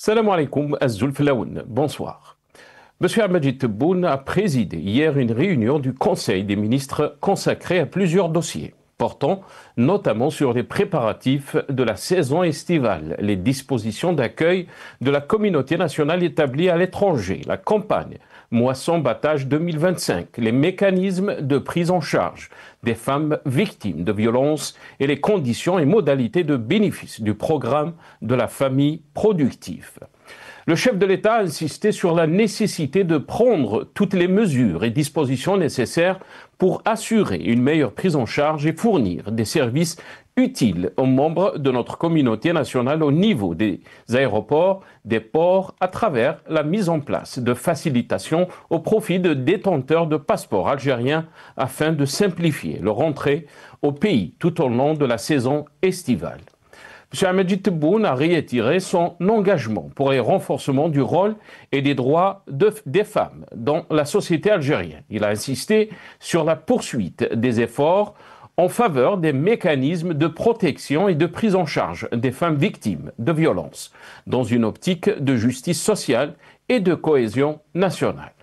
Salam alaikum, Azul Flaoun. Bonsoir. Monsieur Ahmed Tebboune a présidé hier une réunion du Conseil des ministres consacrée à plusieurs dossiers, portant notamment sur les préparatifs de la saison estivale, les dispositions d'accueil de la communauté nationale établie à l'étranger, la campagne moisson-battage 2025, les mécanismes de prise en charge des femmes victimes de violences et les conditions et modalités de bénéfice du programme de la famille productive. Le chef de l'État a insisté sur la nécessité de prendre toutes les mesures et dispositions nécessaires pour assurer une meilleure prise en charge et fournir des services utiles aux membres de notre communauté nationale au niveau des aéroports, des ports, à travers la mise en place de facilitations au profit de détenteurs de passeports algériens afin de simplifier leur entrée au pays tout au long de la saison estivale. M. Ahmed Tebboune a réitéré son engagement pour le renforcement du rôle et des droits des femmes dans la société algérienne. Il a insisté sur la poursuite des efforts en faveur des mécanismes de protection et de prise en charge des femmes victimes de violences, dans une optique de justice sociale et de cohésion nationale.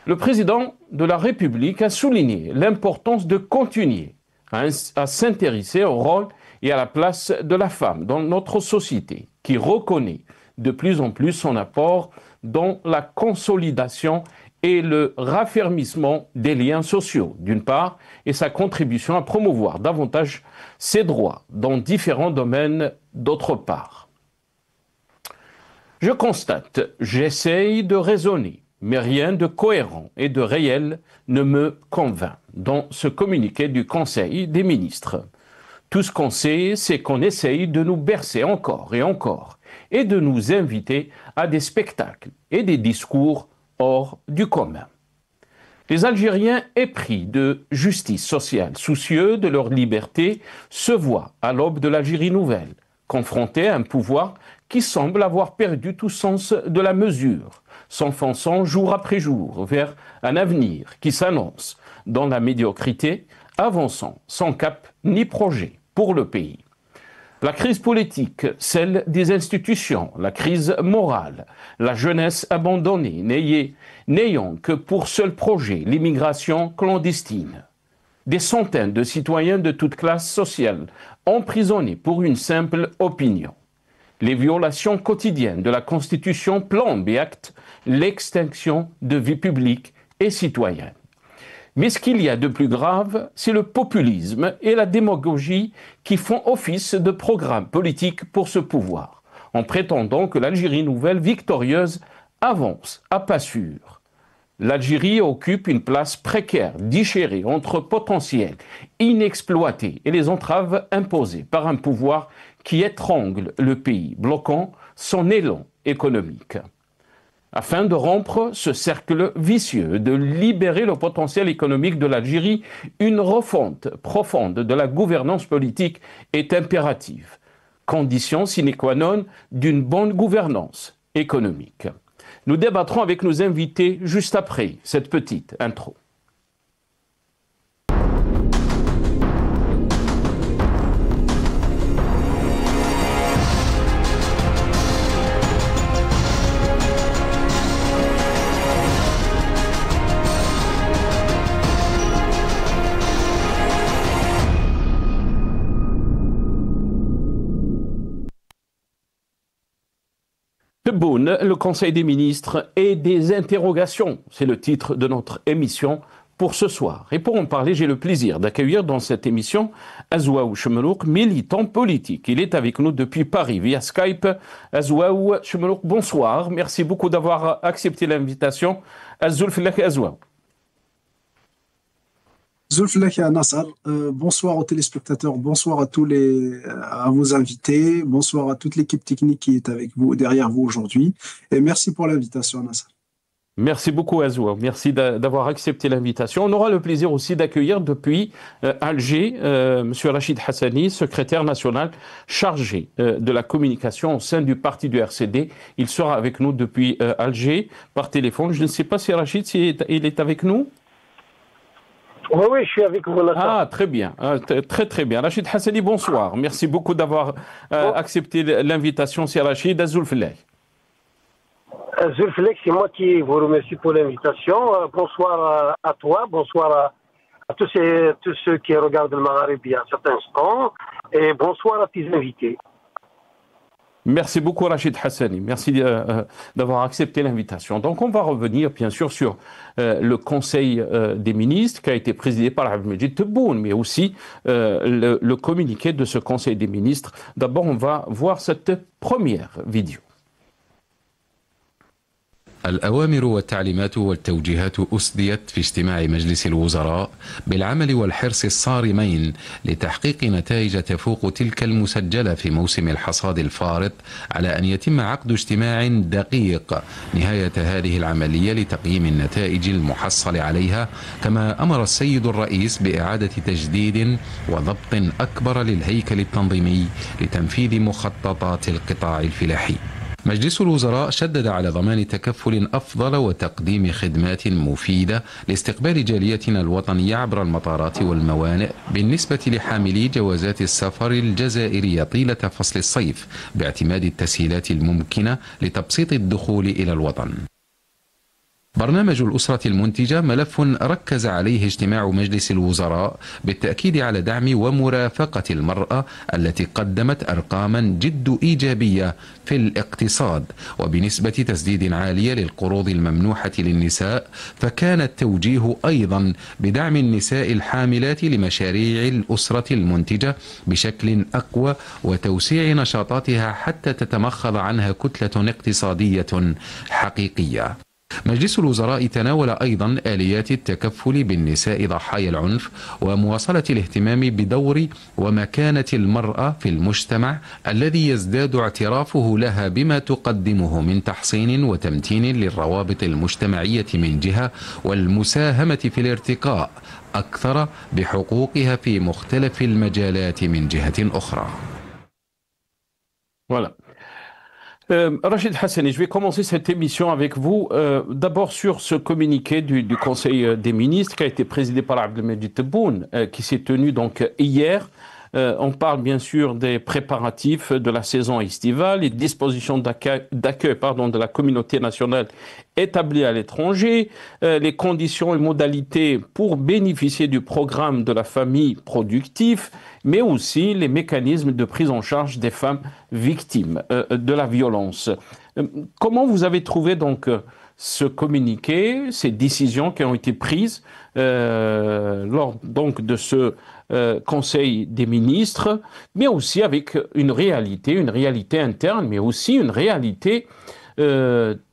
Le président de la République a souligné l'importance de continuer à s'intéresser au rôle et à la place de la femme dans notre société, qui reconnaît de plus en plus son apport dans la consolidation et le raffermissement des liens sociaux, d'une part, et sa contribution à promouvoir davantage ses droits dans différents domaines, d'autre part. Je constate, j'essaye de raisonner, mais rien de cohérent et de réel ne me convainc dans ce communiqué du Conseil des ministres. Tout ce qu'on sait, c'est qu'on essaye de nous bercer encore et de nous inviter à des spectacles et des discours hors du commun. Les Algériens épris de justice sociale, soucieux de leur liberté, se voient à l'aube de l'Algérie nouvelle, confrontés à un pouvoir qui semble avoir perdu tout sens de la mesure, s'enfonçant jour après jour vers un avenir qui s'annonce dans la médiocrité, avançant sans cap ni projet pour le pays. La crise politique, celle des institutions, la crise morale, la jeunesse abandonnée, n'ayant que pour seul projet l'immigration clandestine. Des centaines de citoyens de toute classe sociale emprisonnés pour une simple opinion. Les violations quotidiennes de la Constitution plombent et actent l'extinction de vie publique et citoyenne. Mais ce qu'il y a de plus grave, c'est le populisme et la démagogie qui font office de programme politique pour ce pouvoir, en prétendant que l'Algérie nouvelle victorieuse avance à pas sûr. L'Algérie occupe une place précaire, déchirée entre potentiel inexploité et les entraves imposées par un pouvoir qui étrangle le pays, bloquant son élan économique. Afin de rompre ce cercle vicieux, de libérer le potentiel économique de l'Algérie, une refonte profonde de la gouvernance politique est impérative, condition sine qua non d'une bonne gouvernance économique. Nous débattrons avec nos invités juste après cette petite intro. Tebboune, le Conseil des ministres et des interrogations, c'est le titre de notre émission pour ce soir. Et pour en parler, j'ai le plaisir d'accueillir dans cette émission Azouaou Chemelouk, militant politique. Il est avec nous depuis Paris via Skype. Azouaou Chemelouk, bonsoir. Merci beaucoup d'avoir accepté l'invitation. Azoul Filak Azouaou. Zulfilak et Nassar, bonsoir aux téléspectateurs, bonsoir à vos invités, bonsoir à toute l'équipe technique qui est avec vous, derrière vous aujourd'hui, et merci pour l'invitation, Nassar. Merci beaucoup Azouaou, merci d'avoir accepté l'invitation. On aura le plaisir aussi d'accueillir depuis Alger M. Rachid Hassani, secrétaire national chargé de la communication au sein du parti du RCD. Il sera avec nous depuis Alger par téléphone. Je ne sais pas si Rachid il est avec nous. Oui, je suis avec vous. Ah, très bien, très bien. Rachid Hassani, bonsoir. Merci beaucoup d'avoir accepté l'invitation, c'est Rachid Azoul Filak. Zulflex, c'est moi qui vous remercie pour l'invitation. Bonsoir à toi, bonsoir à tous ceux qui regardent le Maghreb il y a un certain instant, et bonsoir à tes invités. Merci beaucoup Rachid Hassani, merci d'avoir accepté l'invitation. Donc on va revenir bien sûr sur le Conseil des ministres qui a été présidé par Abdelmejid Tebboune, mais aussi le communiqué de ce Conseil des ministres. D'abord on va voir cette première vidéo. الأوامر والتعليمات والتوجيهات أسديت في اجتماع مجلس الوزراء بالعمل والحرص الصارمين لتحقيق نتائج تفوق تلك المسجلة في موسم الحصاد الفارط، على أن يتم عقد اجتماع دقيق نهاية هذه العملية لتقييم النتائج المحصل عليها، كما أمر السيد الرئيس بإعادة تجديد وضبط أكبر للهيكل التنظيمي لتنفيذ مخططات القطاع الفلاحي. مجلس الوزراء شدد على ضمان تكفل أفضل وتقديم خدمات مفيدة لاستقبال جاليتنا الوطنية عبر المطارات والموانئ بالنسبة لحاملي جوازات السفر الجزائرية طيلة فصل الصيف، باعتماد التسهيلات الممكنة لتبسيط الدخول إلى الوطن. برنامج الأسرة المنتجة ملف ركز عليه اجتماع مجلس الوزراء بالتأكيد على دعم ومرافقة المرأة التي قدمت أرقاما جد إيجابية في الاقتصاد، وبنسبة تسديد عالية للقروض الممنوحة للنساء، فكان التوجيه أيضا بدعم النساء الحاملات لمشاريع الأسرة المنتجة بشكل أقوى وتوسيع نشاطاتها حتى تتمخض عنها كتلة اقتصادية حقيقية. مجلس الوزراء تناول أيضا آليات التكفل بالنساء ضحايا العنف ومواصلة الاهتمام بدور ومكانة المرأة في المجتمع الذي يزداد اعترافه لها بما تقدمه من تحصين وتمتين للروابط المجتمعية من جهة، والمساهمة في الارتقاء أكثر بحقوقها في مختلف المجالات من جهة أخرى. Voilà. Rachid Hassani, je vais commencer cette émission avec vous. D'abord sur ce communiqué du Conseil des ministres qui a été présidé par Abdelmejid Tebboune, qui s'est tenu donc hier. On parle bien sûr des préparatifs de la saison estivale, les dispositions d'accueil de la communauté nationale établie à l'étranger, les conditions et modalités pour bénéficier du programme de la famille productive, mais aussi les mécanismes de prise en charge des femmes victimes de la violence. Comment vous avez trouvé donc ce communiqué, ces décisions qui ont été prises lors donc de ce Conseil des ministres, mais aussi avec une réalité interne, mais aussi une réalité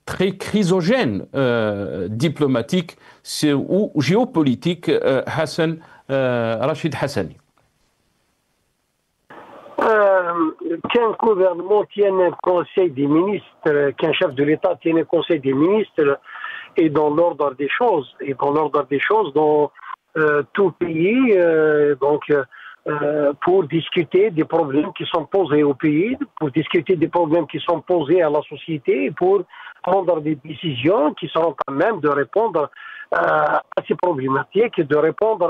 très chrysogène, diplomatique ou géopolitique, Rachid Hassani. Qu'un gouvernement tienne un conseil des ministres, qu'un chef de l'État tienne un conseil des ministres est dans l'ordre des choses, dans tout pays, pour discuter des problèmes qui sont posés au pays, pour discuter des problèmes qui sont posés à la société, pour prendre des décisions qui seront quand même de répondre à ces problématiques, de répondre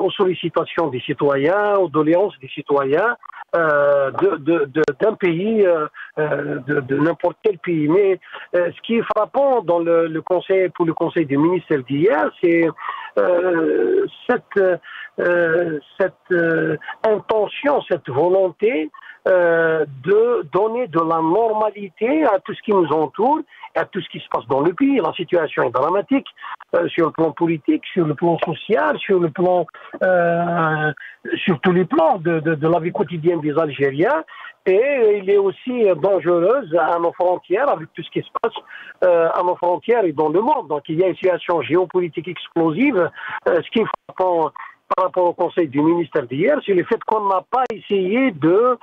aux sollicitations des citoyens, aux doléances des citoyens d'un pays, de n'importe quel pays. Mais ce qui est frappant dans le Conseil des ministres d'hier, c'est cette intention, cette volonté de donner de la normalité à tout ce qui nous entoure, à tout ce qui se passe dans le pays. La situation est dramatique sur le plan politique, sur le plan social, sur tous les plans de la vie quotidienne des Algériens. Et il est aussi dangereuse à nos frontières, avec tout ce qui se passe à nos frontières et dans le monde. Donc il y a une situation géopolitique explosive. Ce qui est frappant par rapport au Conseil du ministère d'hier, c'est le fait qu'on n'a pas essayé de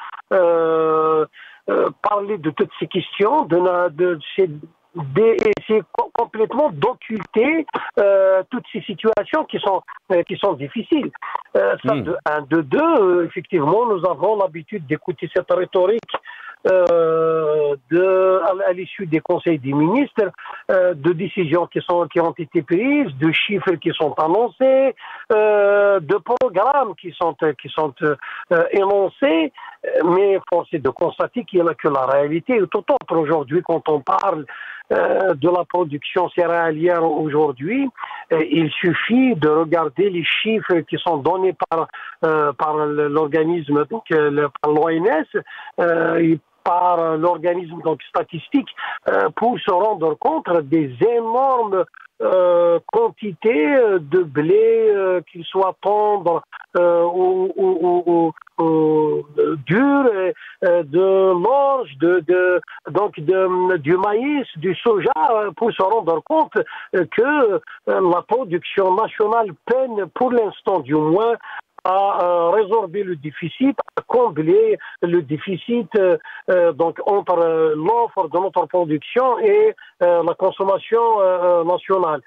parler de toutes ces questions, c'est complètement d'occulter toutes ces situations qui sont difficiles. Ça, de un, de deux, effectivement, nous avons l'habitude d'écouter cette rhétorique à l'issue des conseils des ministres, de décisions qui ont été prises, de chiffres qui sont annoncés, de programmes qui sont énoncés, mais force est de constater que la réalité est tout autre. Aujourd'hui, quand on parle de la production céréalière aujourd'hui. Il suffit de regarder les chiffres qui sont donnés par l'organisme, donc par l'OMS, par l'organisme statistique, pour se rendre compte des énormes quantités de blé, qu'il soit tendre ou dur, de l'orge, du maïs, du soja, pour se rendre compte que la production nationale peine, pour l'instant du moins, à résorber le déficit, à combler le déficit donc entre l'offre de notre production et la consommation nationale.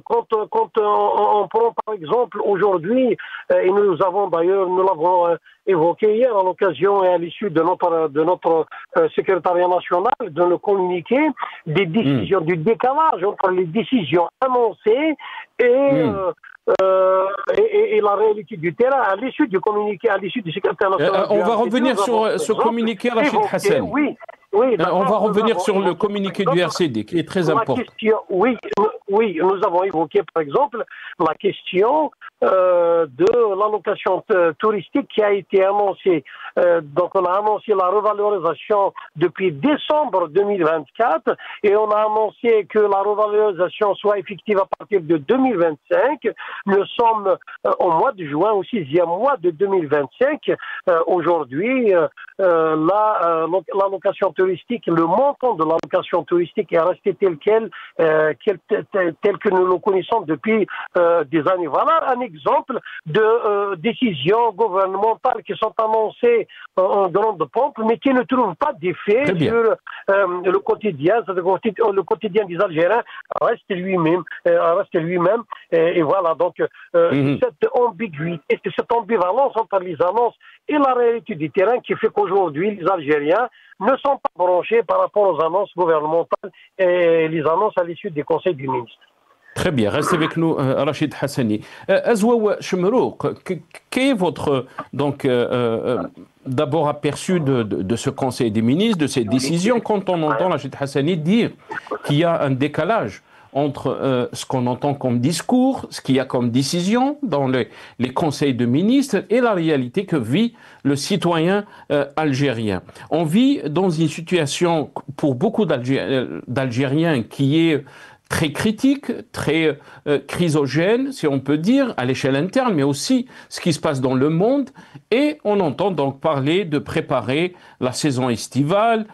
Quand on prend par exemple aujourd'hui, et nous l'avons évoqué hier à l'occasion et à l'issue de notre secrétariat national, de le communiquer, des décisions, du décalage entre les décisions annoncées et la réalité du terrain. À l'issue du communiqué, à l'issue du secrétaire national. On va revenir sur ce communiqué, Rachid Hassani. Oui, on va revenir sur le communiqué du RCD, qui est très important. Oui, nous avons évoqué, par exemple, la question de l'allocation touristique qui a été annoncée. Donc, on a annoncé la revalorisation depuis décembre 2024 et on a annoncé que la revalorisation soit effective à partir de 2025. Nous sommes au mois de juin, au 6e mois de 2025. Aujourd'hui, l'allocation touristique, le montant de l'allocation touristique est resté tel que nous le connaissons depuis des années. Voilà un exemple de décisions gouvernementales qui sont annoncées en grande pompe, mais qui ne trouvent pas d'effet sur le quotidien. Le quotidien des Algériens reste lui-même. Et voilà, donc cette ambiguïté, cette ambivalence entre les annonces et la réalité du terrain qui fait qu'aujourd'hui, les Algériens ne sont pas branchés par rapport aux annonces gouvernementales et les annonces à l'issue des conseils du ministre. Très bien, restez avec nous, Rachid Hassani. Azwa Chemrouk, quel est votre d'abord aperçu de ce Conseil des ministres, de ces décisions, quand on entend Rachid Hassani dire qu'il y a un décalage entre ce qu'on entend comme discours, ce qu'il y a comme décision dans les conseils de ministres et la réalité que vit le citoyen algérien. On vit dans une situation, pour beaucoup d'Algériens, qui est très critique, très chrysogène, si on peut dire, à l'échelle interne, mais aussi ce qui se passe dans le monde. Et on entend donc parler de préparer la saison estivale,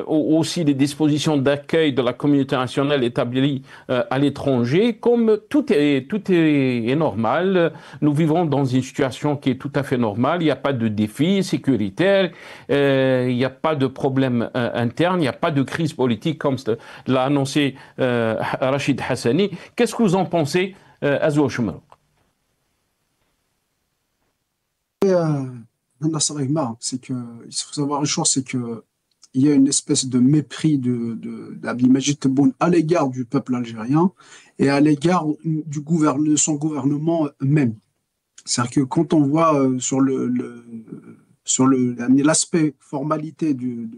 aussi les dispositions d'accueil de la communauté nationale établie à l'étranger. Comme tout est normal, nous vivons dans une situation qui est tout à fait normale. Il n'y a pas de défi sécuritaire, il n'y a pas de problème interne, il n'y a pas de crise politique comme l'a annoncé Rachid Hassani. Qu'est-ce que vous en pensez, Azwa Chemrouk? C'est que il faut savoir une chose, c'est que il y a une espèce de mépris d'Abdel Majid Tebboune à l'égard du peuple algérien et à l'égard de son gouvernement même. C'est-à-dire que quand on voit sur l'aspect formalité du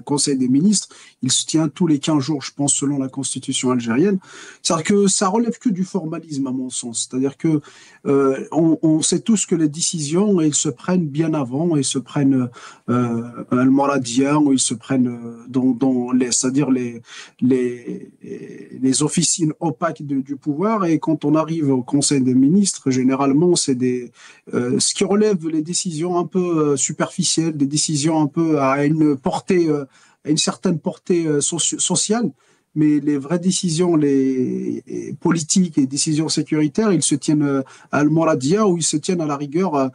Conseil des ministres, il se tient tous les 15 jours, je pense, selon la constitution algérienne. C'est-à-dire que ça relève que du formalisme, à mon sens. C'est-à-dire que on sait tous que les décisions, elles se prennent bien avant, elles se prennent le Moradien, ou ils se prennent dans c'est-à-dire les officines opaques du pouvoir. Et quand on arrive au Conseil des ministres, généralement, c'est ce qui relève les décisions un peu superficielles, des décisions un peu à une portée, à une certaine portée sociale, mais les vraies décisions, les politiques et décisions sécuritaires, ils se tiennent à Al-Moradia, ou ils se tiennent à la rigueur,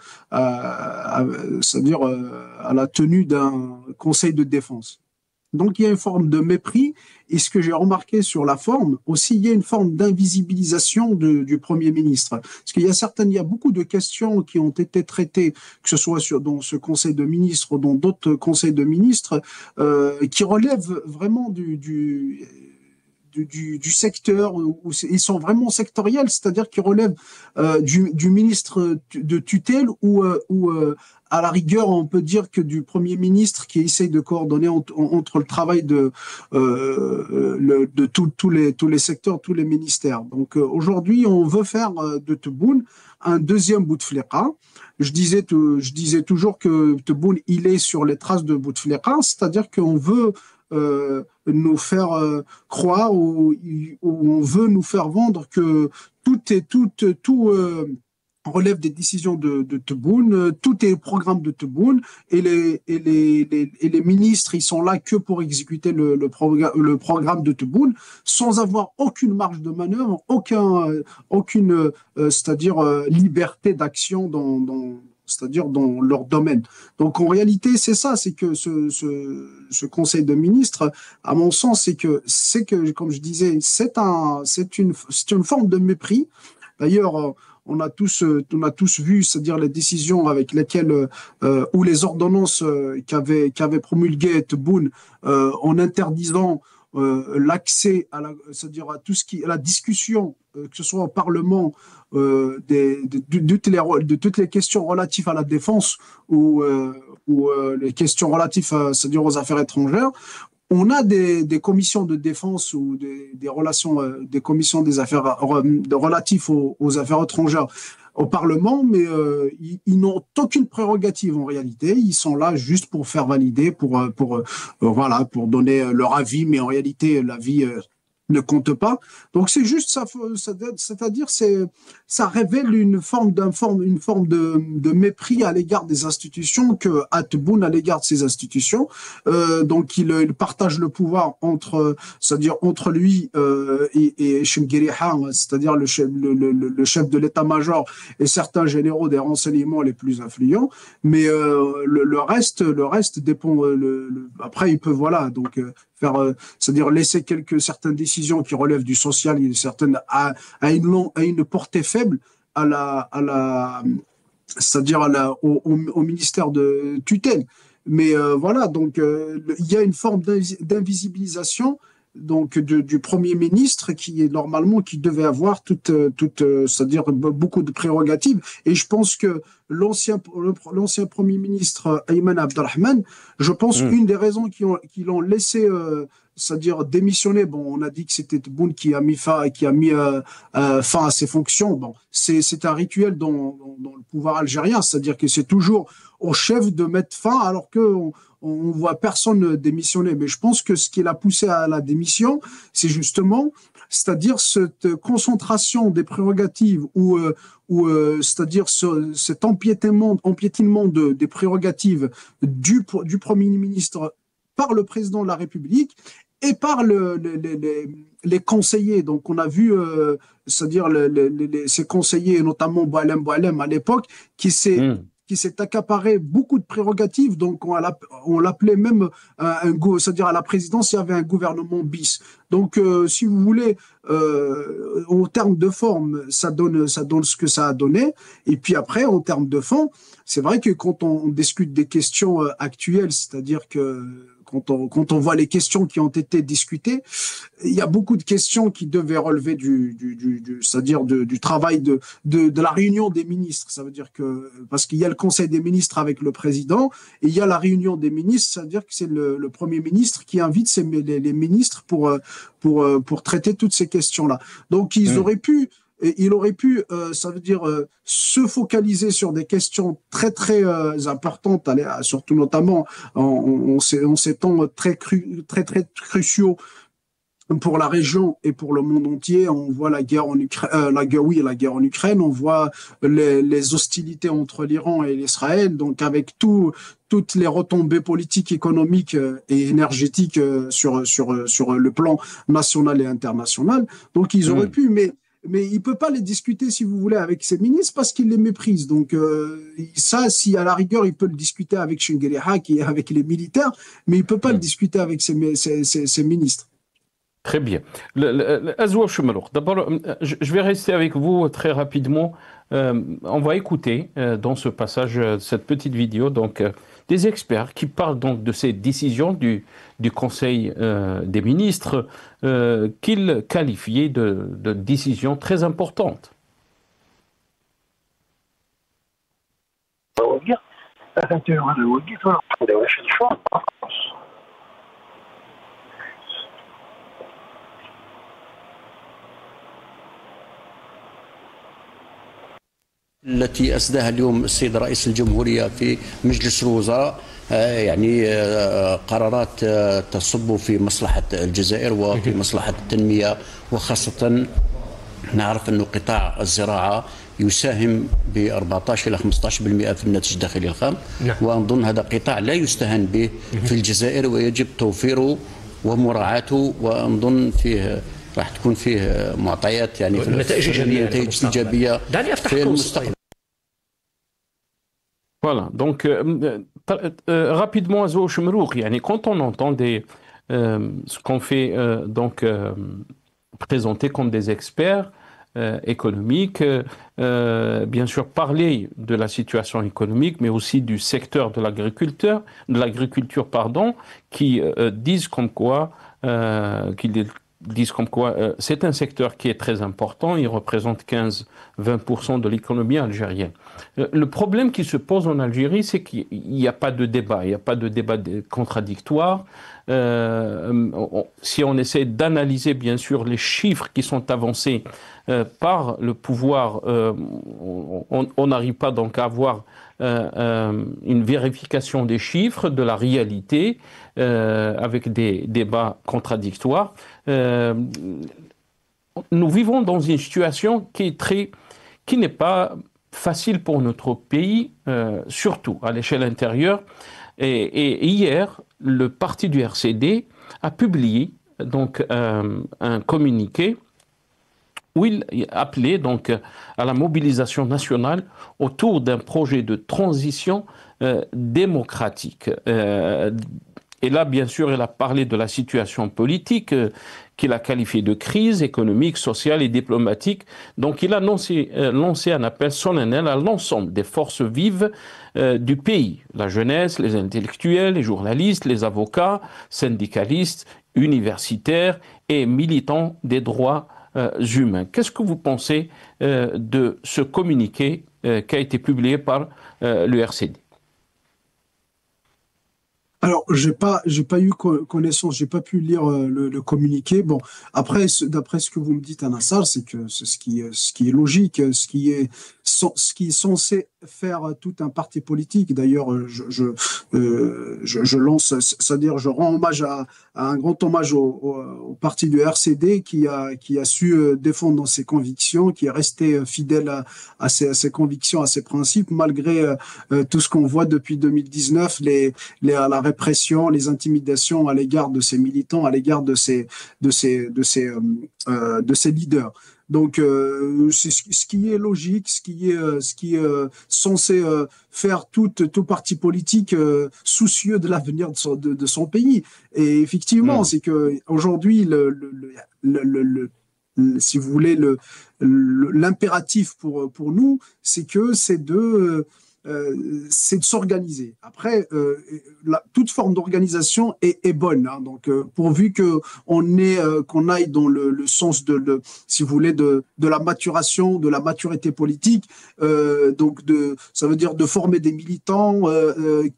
c'est-à-dire à la tenue d'un conseil de défense. Donc il y a une forme de mépris, et ce que j'ai remarqué sur la forme, aussi il y a une forme d'invisibilisation du Premier ministre. Parce qu'il y a beaucoup de questions qui ont été traitées, que ce soit dans ce Conseil de ministres ou dans d'autres conseils de ministres, qui relèvent vraiment du secteur, ils sont vraiment sectoriels, c'est-à-dire qu'ils relèvent du ministre de tutelle ou à la rigueur, on peut dire que du Premier ministre qui essaye de coordonner entre le travail de tous les secteurs, tous les ministères. Donc aujourd'hui, on veut faire de Tebboune un deuxième Bouteflika. Je disais toujours que Tebboune, il est sur les traces de Bouteflika, c'est-à-dire qu'on veut nous faire croire ou on veut nous faire vendre que tout relève des décisions de Tebboune, tout est le programme de Tebboune et les ministres, ils sont là que pour exécuter le programme de Tebboune sans avoir aucune marge de manœuvre, aucune c'est-à-dire liberté d'action c'est-à-dire dans leur domaine. Donc en réalité, c'est ça, c'est que ce Conseil de ministres, à mon sens, c'est que comme je disais, c'est une forme de mépris. D'ailleurs, on a tous vu, c'est-à-dire les décisions avec lesquelles ou les ordonnances qu'avait promulgué Tebboune en interdisant l'accès c'est-à-dire à tout ce qui à la discussion, que ce soit au Parlement, de toutes les questions relatives à la défense ou les questions relatives c'est-à-dire aux affaires étrangères. On a des commissions de défense ou des relations, des commissions des affaires relatives aux affaires étrangères au Parlement, mais ils n'ont aucune prérogative en réalité. Ils sont là juste pour faire valider, pour donner leur avis, mais en réalité, l'avis ne compte pas. Donc c'est juste ça, c'est-à-dire ça révèle une forme de mépris à l'égard des institutions que Tebboune à l'égard de ces institutions. Donc il partage le pouvoir c'est-à-dire entre lui et Chengueriha, c'est-à-dire le chef de l'état-major et certains généraux des renseignements les plus influents. Mais le reste dépend. Après il peut donc c'est-à-dire laisser certaines décisions qui relèvent du social et certaines à une portée faible c'est-à-dire au ministère de tutelle. Mais donc il y a une forme d'invisibilisation donc du Premier ministre qui devait avoir c'est-à-dire beaucoup de prérogatives. Et je pense que l'ancien Premier ministre Ayman Abdelrahman, je pense une des raisons qui l'ont laissé c'est-à-dire démissionner. Bon, on a dit que c'était Tebboune qui a mis fin à ses fonctions. Bon, c'est un rituel dans le pouvoir algérien, c'est-à-dire que c'est toujours au chef de mettre fin alors que on voit personne démissionner. Mais je pense que ce qui l'a poussé à la démission, c'est justement, c'est-à-dire cette concentration des prérogatives ou c'est-à-dire cet empiétinement des prérogatives du Premier ministre par le président de la République et par les conseillers. Donc on a vu, c'est-à-dire ces conseillers, notamment Boualem à l'époque, qui s'est accaparé beaucoup de prérogatives. Donc on l'appelait même c'est-à-dire à la présidence, il y avait un gouvernement bis. Donc si vous voulez, en termes de forme, ça donne ce que ça a donné. Et puis après, en termes de fond, c'est vrai que quand on discute des questions actuelles, c'est-à-dire que quand on voit les questions qui ont été discutées, il y a beaucoup de questions qui devaient relever c'est-à-dire du travail de la réunion des ministres. Ça veut dire que, parce qu'il y a le Conseil des ministres avec le président, et il y a la réunion des ministres, c'est-à-dire que c'est le Premier ministre qui invite les ministres pour traiter toutes ces questions-là. Donc il aurait pu, ça veut dire, se focaliser sur des questions très très importantes, surtout notamment en ces temps très cruciaux pour la région et pour le monde entier. On voit la guerre en Ukraine, on voit les hostilités entre l'Iran et l'Israël, donc avec toutes les retombées politiques, économiques et énergétiques sur le plan national et international. Donc ils auraient pu, mais il peut pas les discuter, si vous voulez, avec ses ministres parce qu'il les méprise. Donc ça, si à la rigueur, il peut le discuter avec Chengueriha, qui est avec les militaires, mais il peut pas le discuter avec ses ministres. Très bien. Azouaf Choumelouk, d'abord, je vais rester avec vous très rapidement. On va écouter dans ce passage, cette petite vidéo, donc des experts qui parlent donc de ces décisions du Conseil des ministres qu'ils qualifiaient de décisions très importantes. التي أسداها اليوم السيد رئيس الجمهورية في مجلس الوزراء يعني قرارات تصب في مصلحة الجزائر وفي مصلحة التنمية، وخاصة نعرف أن قطاع الزراعة يساهم ب 14 إلى 15% في الناتج الداخلي الخام، وأظن هذا قطاع لا يستهان به في الجزائر ويجب توفيره ومراعاته، وأظن فيه راح تكون فيه معطيات يعني في نتائج إيجابية في المستقبل. Voilà, donc rapidement, Azouaf Choumelouk, quand on entend ce qu'on fait présenter comme des experts économiques, bien sûr parler de la situation économique, mais aussi du secteur de l'agriculture, qui disent comme quoi, c'est un secteur qui est très important, il représente 15-20% de l'économie algérienne. Le problème qui se pose en Algérie, c'est qu'il n'y a pas de débat, il n'y a pas de débat contradictoire. Si on essaie d'analyser bien sûr les chiffres qui sont avancés par le pouvoir, on n'arrive pas donc à avoir une vérification des chiffres, de la réalité, avec des débats contradictoires. Nous vivons dans une situation qui n'est pas facile pour notre pays, surtout à l'échelle intérieure. Et hier, le parti du RCD a publié donc un communiqué où il appelait donc à la mobilisation nationale autour d'un projet de transition démocratique. Et là, bien sûr, il a parlé de la situation politique qu'il a qualifiée de crise économique, sociale et diplomatique. Donc, il a lancé un appel solennel à l'ensemble des forces vives du pays, la jeunesse, les intellectuels, les journalistes, les avocats, syndicalistes, universitaires et militants des droits humains. Qu'est-ce que vous pensez de ce communiqué qui a été publié par le RCD? Alors, j'ai pas eu connaissance, j'ai pas pu lire le communiqué. Bon, après, d'après ce que vous me dites, Anassar, c'est que c'est ce qui est logique, ce qui est censé faire tout un parti politique. D'ailleurs, je lance, c'est-à-dire, je rends hommage un grand hommage au parti du RCD qui a su défendre ses convictions, qui est resté fidèle à ses convictions, à ses principes, malgré tout ce qu'on voit depuis 2019, la répression, les intimidations à l'égard de ses militants, à l'égard de ses leaders. Donc, c'est ce qui est logique, ce qui est censé faire tout parti politique soucieux de l'avenir de son pays. Et effectivement, c'est que aujourd'hui, si vous voulez, l'impératif pour nous, c'est de s'organiser. Après, toute forme d'organisation est bonne, hein, donc pourvu qu'on aille dans le sens si vous voulez, de la maturation, de la maturité politique. Donc ça veut dire de former des militants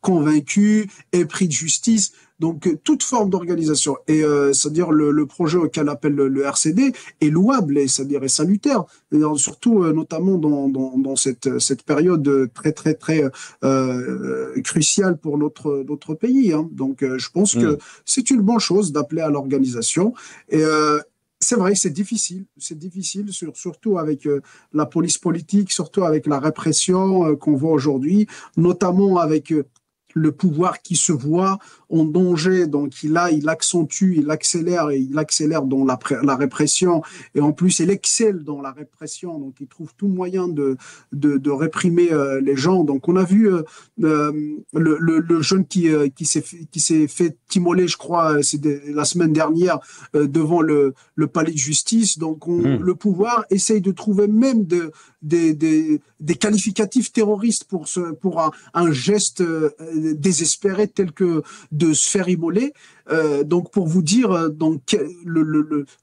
convaincus, épris de justice. Donc, toute forme d'organisation. Et c'est-à-dire le projet auquel appelle le RCD est louable et c'est-à-dire est salutaire. Surtout, notamment dans cette période très, très, très cruciale pour notre pays. Hein. Donc, je pense que c'est une bonne chose d'appeler à l'organisation. Et c'est vrai, c'est difficile, surtout avec la police politique, surtout avec la répression qu'on voit aujourd'hui, notamment avec le pouvoir qui se voit en danger, donc il accentue, il accélère dans la répression, et en plus il excelle dans la répression, donc il trouve tout moyen de réprimer les gens. Donc on a vu le jeune qui s'est fait immoler, je crois, la semaine dernière devant le palais de justice. Donc le pouvoir essaye de trouver même des qualificatifs terroristes pour un geste désespéré tel que de se faire immoler. Donc pour vous dire donc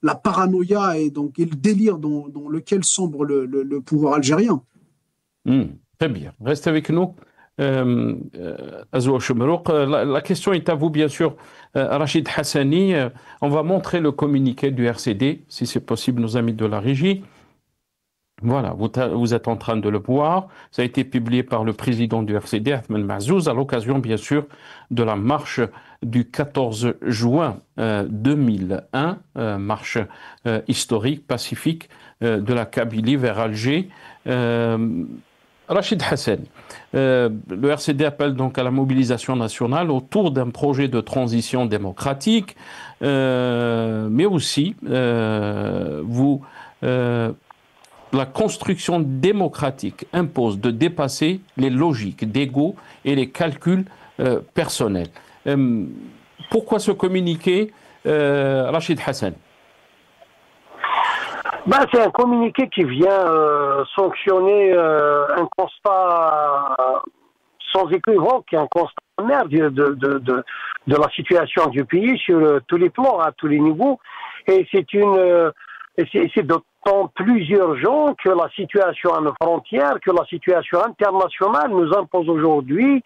la paranoïa et le délire dans lequel sombre le pouvoir algérien. Très bien, restez avec nous. Azoua Choumerouk, la question est à vous, bien sûr. Rachid Hassani, on va montrer le communiqué du RCD, si c'est possible, nos amis de la régie. Voilà, vous êtes en train de le voir. Ça a été publié par le président du RCD, Ahmed Mazouz, à l'occasion, bien sûr, de la marche du 14 juin 2001, marche historique, pacifique, de la Kabylie vers Alger. Rachid Hassan, le RCD appelle donc à la mobilisation nationale autour d'un projet de transition démocratique, mais aussi la construction démocratique impose de dépasser les logiques d'ego et les calculs personnels. Pourquoi ce communiqué, Rachid Hassan? C'est un communiqué qui vient sanctionner un constat sans équivoque, un constat amer de la situation du pays sur tous les plans, à tous les niveaux. Et c'est d'autant plus urgent que la situation à nos frontières, que la situation internationale nous impose aujourd'hui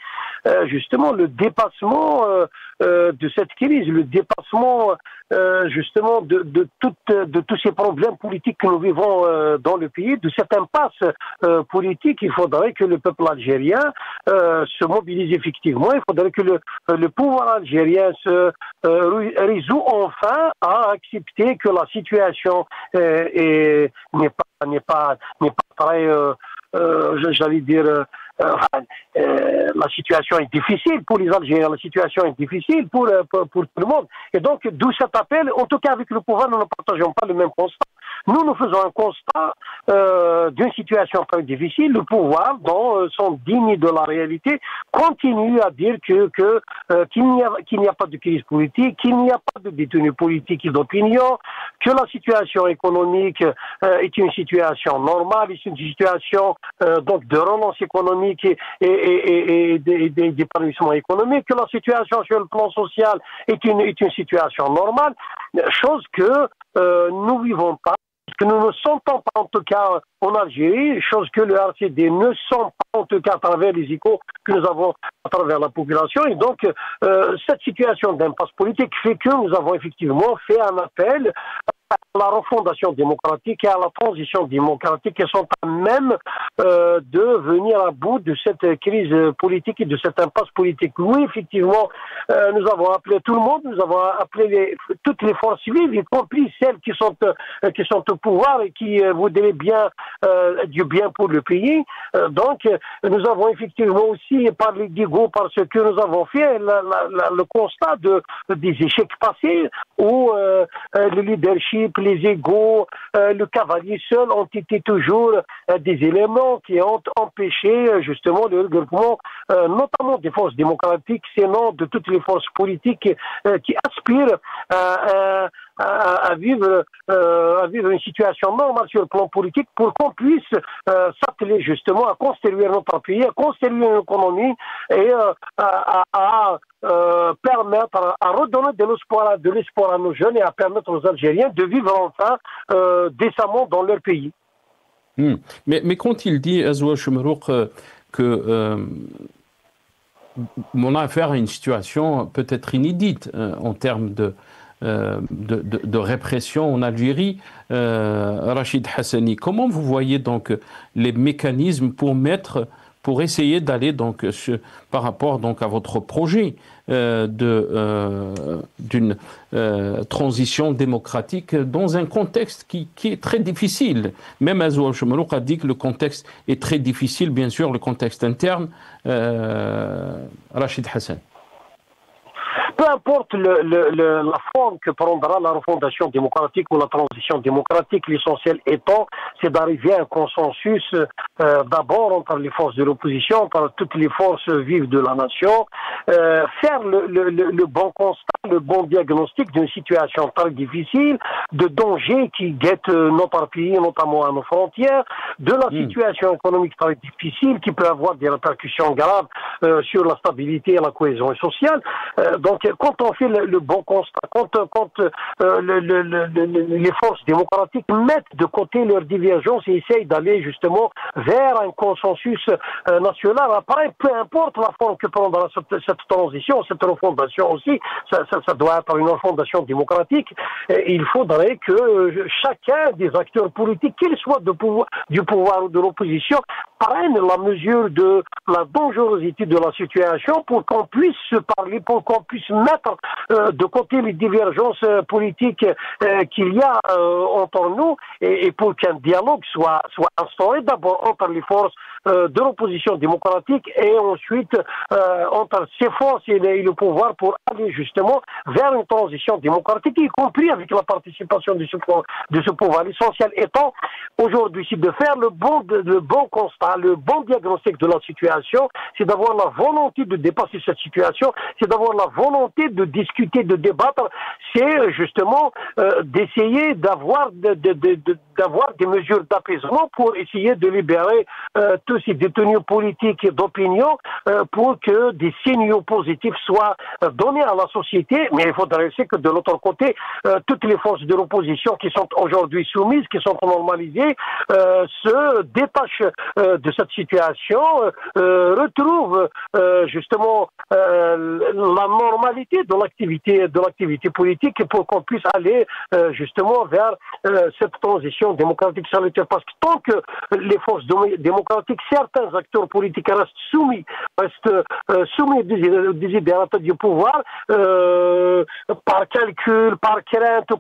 justement le dépassement de cette crise, le dépassement justement de tous ces problèmes politiques que nous vivons dans le pays, de cette impasse politique. Il faudrait que le peuple algérien se mobilise effectivement. Il faudrait que le pouvoir algérien se résout enfin à accepter que la situation n'est pas très, j'allais dire, la situation est difficile pour les Algériens, la situation est difficile pour tout le monde. Et donc, d'où cet appel, en tout cas avec le pouvoir, nous ne partageons pas le même constat. Nous faisons un constat d'une situation très difficile. Le pouvoir, dans son digne de la réalité, continue à dire qu'il n'y a pas de crise politique, qu'il n'y a pas de détenus politiques et d'opinion, que la situation économique est une situation normale, est une situation donc de relance économique et d'épanouissement économique, que la situation sur le plan social est une situation normale, chose que nous vivons pas, que nous ne sentons pas en tout cas en Algérie, chose que le RCD ne sent pas en tout cas à travers les échos que nous avons à travers la population. Et donc cette situation d'impasse politique fait que nous avons effectivement fait un appel à la refondation démocratique et à la transition démocratique qui sont à même de venir à bout de cette crise politique et de cette impasse politique. Oui, effectivement, nous avons appelé tout le monde, nous avons appelé toutes les forces civiles, y compris celles qui sont au pouvoir et qui voudraient bien du bien pour le pays. Donc, nous avons effectivement aussi parlé d'ego parce que nous avons fait le constat des échecs passés où le leadership, les égos, le cavalier seul ont été toujours des éléments qui ont empêché justement le regroupement, notamment des forces démocratiques, sinon de toutes les forces politiques qui aspirent à vivre une situation normale sur le plan politique pour qu'on puisse s'atteler justement à construire notre pays, à construire une économie et à permettre à redonner de l'espoir à nos jeunes et à permettre aux Algériens de vivre enfin décemment dans leur pays. Mais quand il dit, Azoua Choumerouk, que on a affaire à une situation peut-être inédite en termes de répression en Algérie, Rachid Hassani, comment vous voyez donc les mécanismes pour essayer d'aller donc par rapport donc à votre projet d'une transition démocratique dans un contexte qui est très difficile. Même Azoua Choumerouk a dit que le contexte est très difficile, bien sûr, le contexte interne. Rachid Hassan. peu importe la forme que prendra la refondation démocratique ou la transition démocratique, l'essentiel étant, c'est d'arriver à un consensus d'abord entre les forces de l'opposition, entre toutes les forces vives de la nation, faire le bon constat, le bon diagnostic d'une situation très difficile, de dangers qui guettent notre pays, notamment à nos frontières, de la situation économique très difficile qui peut avoir des répercussions graves sur la stabilité et la cohésion sociale. Donc, quand on fait le bon constat, quand les forces démocratiques mettent de côté leurs divergences et essayent d'aller justement vers un consensus national, après, peu importe la forme que prendra cette transition, cette refondation aussi, ça doit être une refondation démocratique. Il faudrait que chacun des acteurs politiques, qu'ils soient du pouvoir ou de l'opposition, prenne la mesure de la dangerosité de la situation pour qu'on puisse se parler, pour qu'on puisse mettre de côté les divergences politiques qu'il y a entre nous et pour qu'un dialogue soit instauré d'abord entre les forces de l'opposition démocratique et ensuite entre ces forces et le pouvoir pour aller justement vers une transition démocratique, y compris avec la participation de ce pouvoir. L'essentiel étant aujourd'hui, c'est de faire le bon constat, le bon diagnostic de la situation, c'est d'avoir la volonté de dépasser cette situation, c'est d'avoir la volonté de discuter, de débattre, c'est justement d'essayer d'avoir des mesures d'apaisement pour essayer de libérer tous ces détenus politiques et d'opinion pour que des signaux positifs soient donnés à la société. Mais il faudrait aussi que de l'autre côté, toutes les forces de l'opposition qui sont aujourd'hui soumises, qui sont normalisées, se détachent de cette situation, retrouvent justement la normalité de l'activité politique pour qu'on puisse aller justement vers cette transition démocratique salutaire. Parce que tant que les forces démocratiques, certains acteurs politiques restent soumis aux désidératas du pouvoir, par calcul, par crainte ou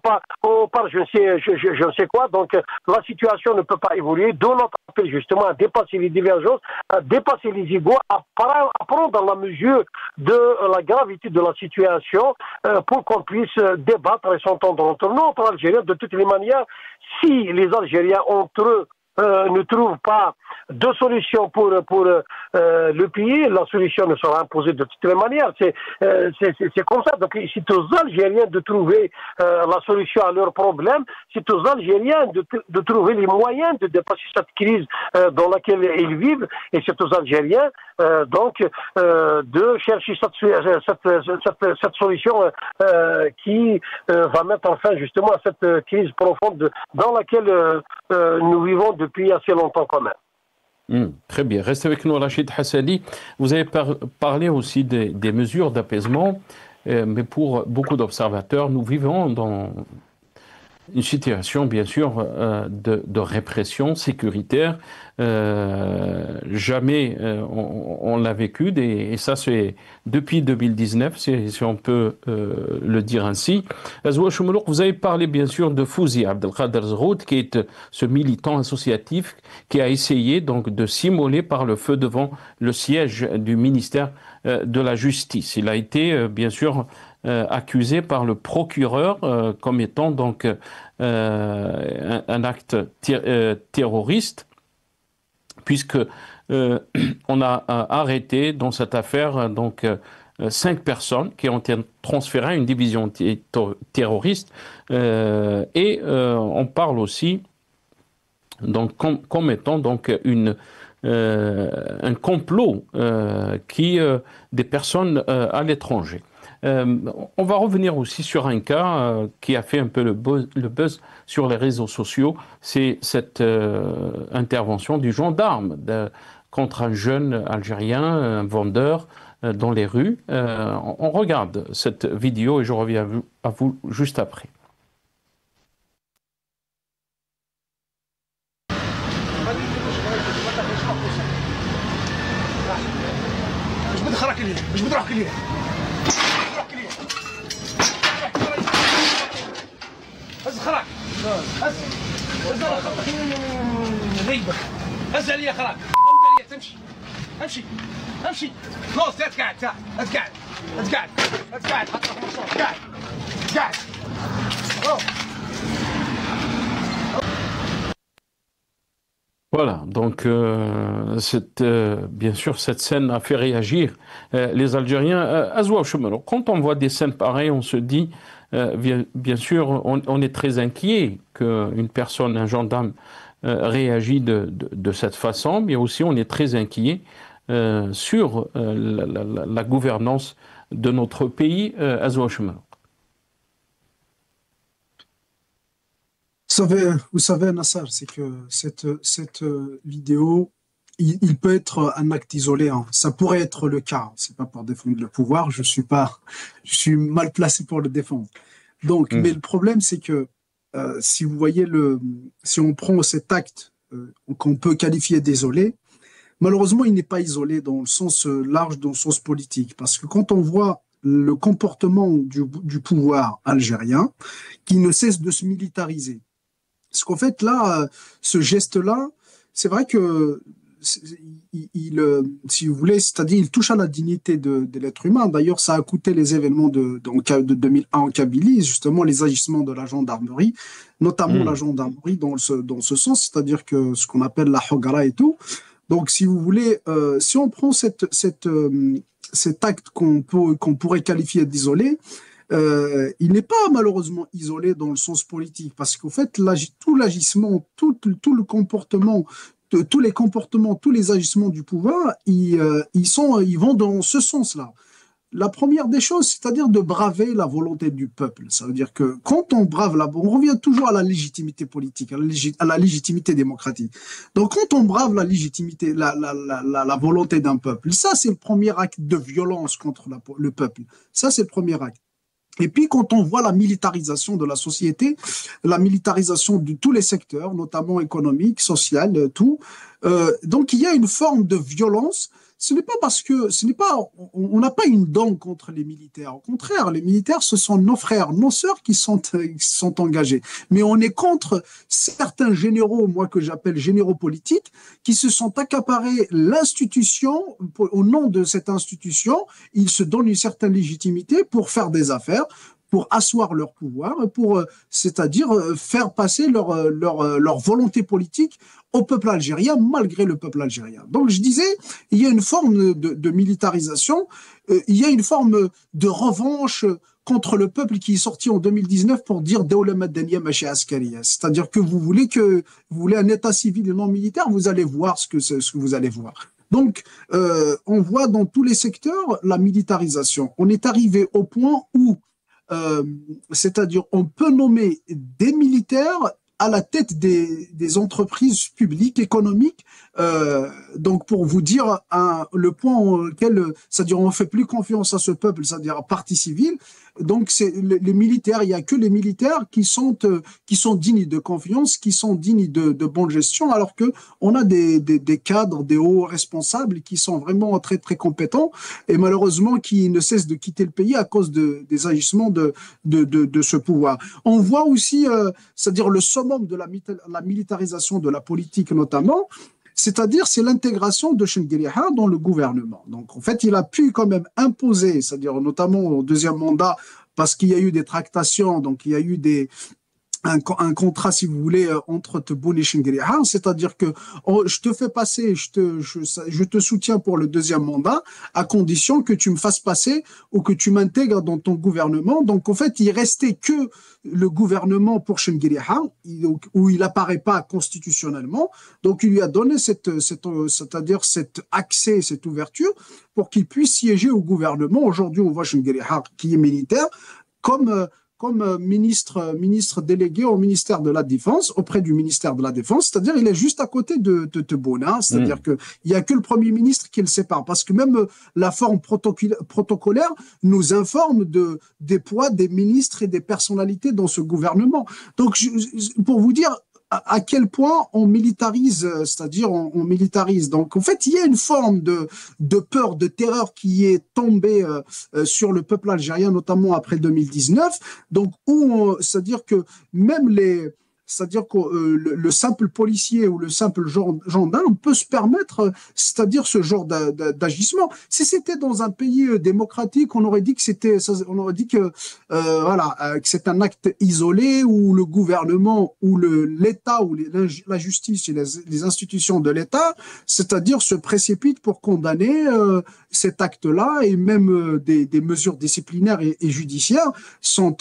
par je ne sais quoi. Donc la situation ne peut pas évoluer. D'où notre appel justement à dépasser les divergences, à dépasser les égos, à prendre la mesure de la gravité de la situation pour qu'on puisse débattre et s'entendre entre nous, entre Algériens. De toutes les manières, si les Algériens entre eux ne trouvent pas de solution pour le pays, la solution ne sera imposée de toutes les manières. C'est comme ça. Donc c'est aux Algériens de trouver la solution à leurs problèmes, c'est aux Algériens de trouver les moyens de dépasser cette crise dans laquelle ils vivent, et c'est aux Algériens donc de chercher cette solution qui va mettre fin justement à cette crise profonde dans laquelle nous vivons depuis assez longtemps quand même. Très bien. Restez avec nous, Rachid Hassani. Vous avez parlé aussi des mesures d'apaisement, mais pour beaucoup d'observateurs, nous vivons dans une situation, bien sûr, de répression sécuritaire. Jamais on l'a vécu, et ça c'est depuis 2019, si on peut le dire ainsi. Azoua Choumelouk, vous avez parlé bien sûr de Fouzi Abdelkader Zroud, qui est ce militant associatif qui a essayé donc de s'immoler par le feu devant le siège du ministère de la Justice. Il a été bien sûr accusé par le procureur comme étant donc un acte terroriste, puisque on a arrêté dans cette affaire donc 5 personnes qui ont été transférées à une division terroriste, et on parle aussi donc comme étant donc un complot des personnes à l'étranger. On va revenir aussi sur un cas qui a fait un peu le buzz sur les réseaux sociaux, c'est cette intervention du gendarme contre un jeune Algérien, un vendeur dans les rues. On regarde cette vidéo et je reviens à vous juste après. هز عليا خلاص امشي امشي امشي خلاص لا تقعد Voilà, donc bien sûr, cette scène a fait réagir les Algériens. Azwa Chemero, quand on voit des scènes pareilles, on se dit, bien sûr, on est très inquiet qu'une personne, un gendarme, réagit de cette façon, mais aussi on est très inquiet sur la gouvernance de notre pays. Azwa Chemero. Vous savez, Nassar, c'est que cette vidéo, il peut être un acte isolé. Hein. Ça pourrait être le cas. C'est pas pour défendre le pouvoir. Je suis mal placé pour le défendre. Donc, mais le problème, c'est que si vous voyez si on prend cet acte qu'on peut qualifier d'isolé, malheureusement, il n'est pas isolé dans le sens large, dans le sens politique, parce que quand on voit le comportement du pouvoir algérien, qui ne cesse de se militariser. Parce qu'en fait, là, ce geste-là, c'est vrai que, si vous voulez, c'est-à-dire il touche à la dignité de l'être humain. D'ailleurs, ça a coûté les événements de 2001 en Kabylie, justement les agissements de la gendarmerie, notamment la gendarmerie dans ce sens, c'est-à-dire que ce qu'on appelle la hogara et tout. Donc, si vous voulez, si on prend cet acte qu'on pourrait qualifier d'isolé, il n'est pas malheureusement isolé dans le sens politique, parce qu'en fait, tout l'agissement, tout le comportement, tous les comportements, tous les agissements du pouvoir, ils vont dans ce sens-là. La première des choses, c'est-à-dire de braver la volonté du peuple. Ça veut dire que quand on brave on revient toujours à la légitimité politique, à la légitimité démocratique. Donc quand on brave la légitimité, la volonté d'un peuple, ça c'est le premier acte de violence contre le peuple. Ça c'est le premier acte. Et puis, quand on voit la militarisation de la société, la militarisation de tous les secteurs, notamment économique, social, tout, donc il y a une forme de violence. Ce n'est pas parce que on n'a pas une dent contre les militaires. Au contraire, les militaires, ce sont nos frères, nos sœurs qui sont engagés. Mais on est contre certains généraux, moi que j'appelle généraux politiques, qui se sont accaparés l'institution. Au nom de cette institution, ils se donnent une certaine légitimité pour faire des affaires, pour asseoir leur pouvoir, c'est-à-dire faire passer leur volonté politique au peuple algérien, malgré le peuple algérien. Donc je disais, il y a une forme de militarisation, il y a une forme de revanche contre le peuple qui est sorti en 2019 pour dire Dawla Madaniya Machi Askariya. C'est-à-dire que vous voulez un état civil et non militaire, vous allez voir ce que vous allez voir. Donc, on voit dans tous les secteurs la militarisation. On est arrivé au point où c'est-à-dire on peut nommer des militaires à la tête des entreprises publiques, économiques. Donc, pour vous dire le point auquel, c'est-à-dire on ne fait plus confiance à ce peuple, c'est-à-dire à partie civile. Donc, c'est les militaires, il n'y a que les militaires qui sont dignes de confiance, qui sont dignes de bonne gestion, alors que on a des cadres, des hauts responsables qui sont vraiment très, très compétents et malheureusement qui ne cessent de quitter le pays à cause des agissements de ce pouvoir. On voit aussi, c'est-à-dire le summum de la militarisation de la politique notamment, c'est-à-dire c'est l'intégration de Chengueriha dans le gouvernement. Donc en fait, il a pu quand même imposer, c'est-à-dire notamment au deuxième mandat, parce qu'il y a eu des tractations, donc il y a eu un contrat, si vous voulez, entre Tebboune et Chengueriha, c'est-à-dire que je te fais passer, je te soutiens pour le deuxième mandat, à condition que tu me fasses passer ou que tu m'intègres dans ton gouvernement. Donc, en fait, il restait que le gouvernement pour Chengueriha, où il apparaît pas constitutionnellement. Donc, il lui a donné c'est-à-dire cet accès, cette ouverture, pour qu'il puisse siéger au gouvernement. Aujourd'hui, on voit Chengueriha, qui est militaire, comme ministre délégué au ministère de la Défense, auprès du ministère de la Défense, c'est-à-dire il est juste à côté de Tebboune, hein, c'est-à-dire qu'il n'y a que le Premier ministre qui le sépare, parce que même la forme protocolaire nous informe des poids des ministres et des personnalités dans ce gouvernement. Donc, pour vous dire à quel point on militarise, c'est-à-dire on militarise. Donc, en fait, il y a une forme de peur, de terreur qui est tombée sur le peuple algérien, notamment après 2019. Donc, c'est-à-dire que même c'est-à-dire que le simple policier ou le simple gendarme peut se permettre, c'est-à-dire ce genre d'agissement. Si c'était dans un pays démocratique, on aurait dit que que c'est un acte isolé où le gouvernement ou l'État ou la justice et les institutions de l'État, c'est-à-dire se précipitent pour condamner cet acte-là, et même des mesures disciplinaires et judiciaires sont